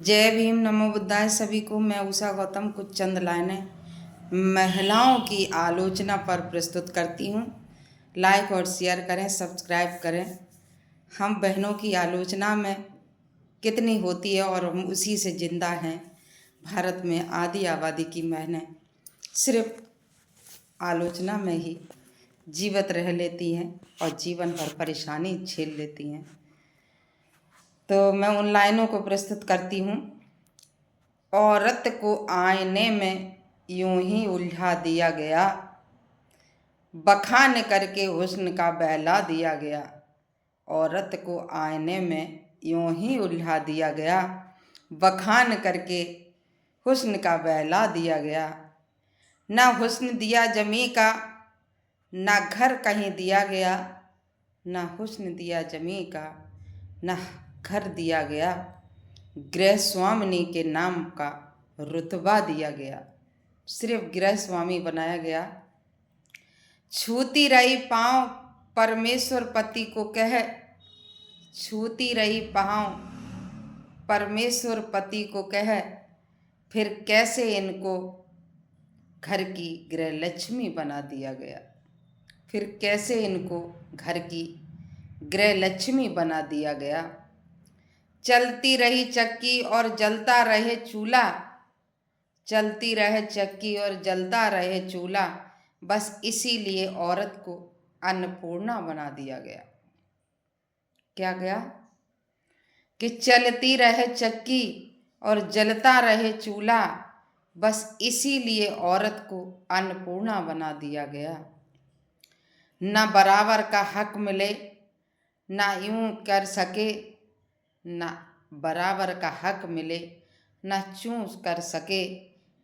जय भीम, नमो बुद्धाय सभी को। मैं उषा गौतम कुछ चंद लाइनें महिलाओं की आलोचना पर प्रस्तुत करती हूँ। लाइक और शेयर करें, सब्सक्राइब करें। हम बहनों की आलोचना में कितनी होती है और हम उसी से जिंदा हैं। भारत में आधी आबादी की बहनें सिर्फ आलोचना में ही जीवित रह लेती हैं और जीवन भर परेशानी झेल लेती हैं। तो मैं उन लाइनों को प्रस्तुत करती हूँ। औरत को आईने में यूं ही उलझा दिया गया, बखान करके हुस्न का बहला दिया गया। औरत को आईने में यूं ही उलझा दिया गया, बखान करके हुस्न का बहला दिया गया। ना हुस्न दिया जमी का, ना घर कहीं दिया गया। ना हुस्न दिया जमी का, ना घर दिया गया। गृह स्वामिनी के नाम का रुतबा दिया गया, सिर्फ गृह स्वामी बनाया गया। छूती रही पाँव परमेश्वर पति को कह, छूती रही पाँव परमेश्वर पति को कह। फिर कैसे इनको घर की गृह लक्ष्मी बना दिया गया। फिर कैसे इनको घर की गृह लक्ष्मी बना दिया गया। चलती रही चक्की और जलता रहे चूल्हा, चलती रहे चक्की और जलता रहे चूल्हा। बस इसीलिए औरत को अन्नपूर्णा बना दिया गया। क्या गया कि चलती रहे चक्की और जलता रहे चूल्हा, बस इसीलिए औरत को अन्नपूर्णा बना दिया गया। ना बराबर का हक मिले, ना यूं कर सके, ना बराबर का हक मिले, ना चूं कर सके।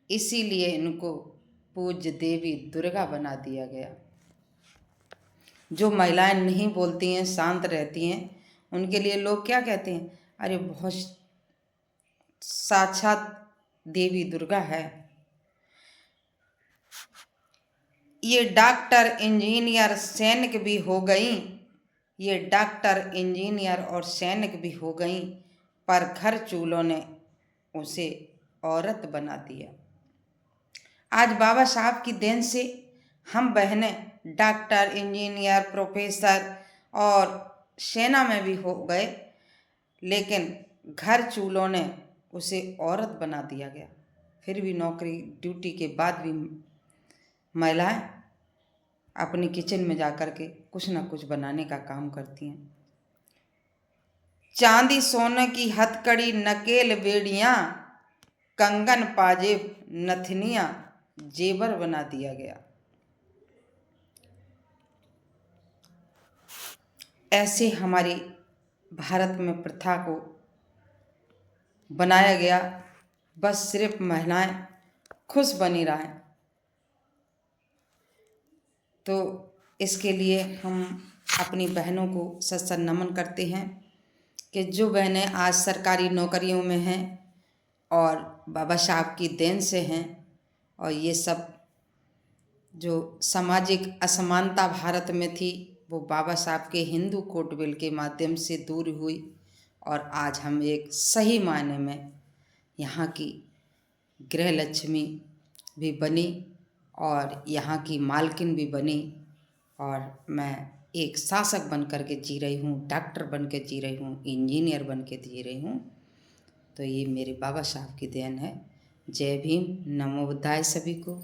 इसीलिए इनको पूज्य देवी दुर्गा बना दिया गया। जो महिलाएं नहीं बोलती हैं, शांत रहती हैं, उनके लिए लोग क्या कहते हैं? अरे बहुत साक्षात देवी दुर्गा है। ये डॉक्टर इंजीनियर सैनिक भी हो गई, ये डॉक्टर इंजीनियर और सैनिक भी हो गई, पर घर चूलों ने उसे औरत बना दिया। आज बाबा साहब की देन से हम बहनें डॉक्टर, इंजीनियर, प्रोफेसर और सेना में भी हो गए, लेकिन घर चूलों ने उसे औरत बना दिया गया। फिर भी नौकरी ड्यूटी के बाद भी महिलाएं अपनी किचन में जाकर के कुछ ना कुछ बनाने का काम करती हैं। चांदी सोने की हथकड़ी, नकेल बेड़ियां, कंगन पाजेब, नथनियां, जेवर बना दिया गया। ऐसे हमारी भारत में प्रथा को बनाया गया, बस सिर्फ महिलाएं खुश बनी रहें। तो इसके लिए हम अपनी बहनों को सत नमन करते हैं कि जो बहनें आज सरकारी नौकरियों में हैं और बाबा साहब की देन से हैं, और ये सब जो सामाजिक असमानता भारत में थी वो बाबा साहब के हिंदू कोड बिल के माध्यम से दूर हुई, और आज हम एक सही मायने में यहाँ की गृह लक्ष्मी भी बनी और यहाँ की मालकिन भी बनी, और मैं एक शासक बन कर के जी रही हूँ, डॉक्टर बन के जी रही हूँ, इंजीनियर बन के जी रही हूँ। तो ये मेरे बाबा साहब की देन है। जय भीम, नमो बुद्धाय सभी को।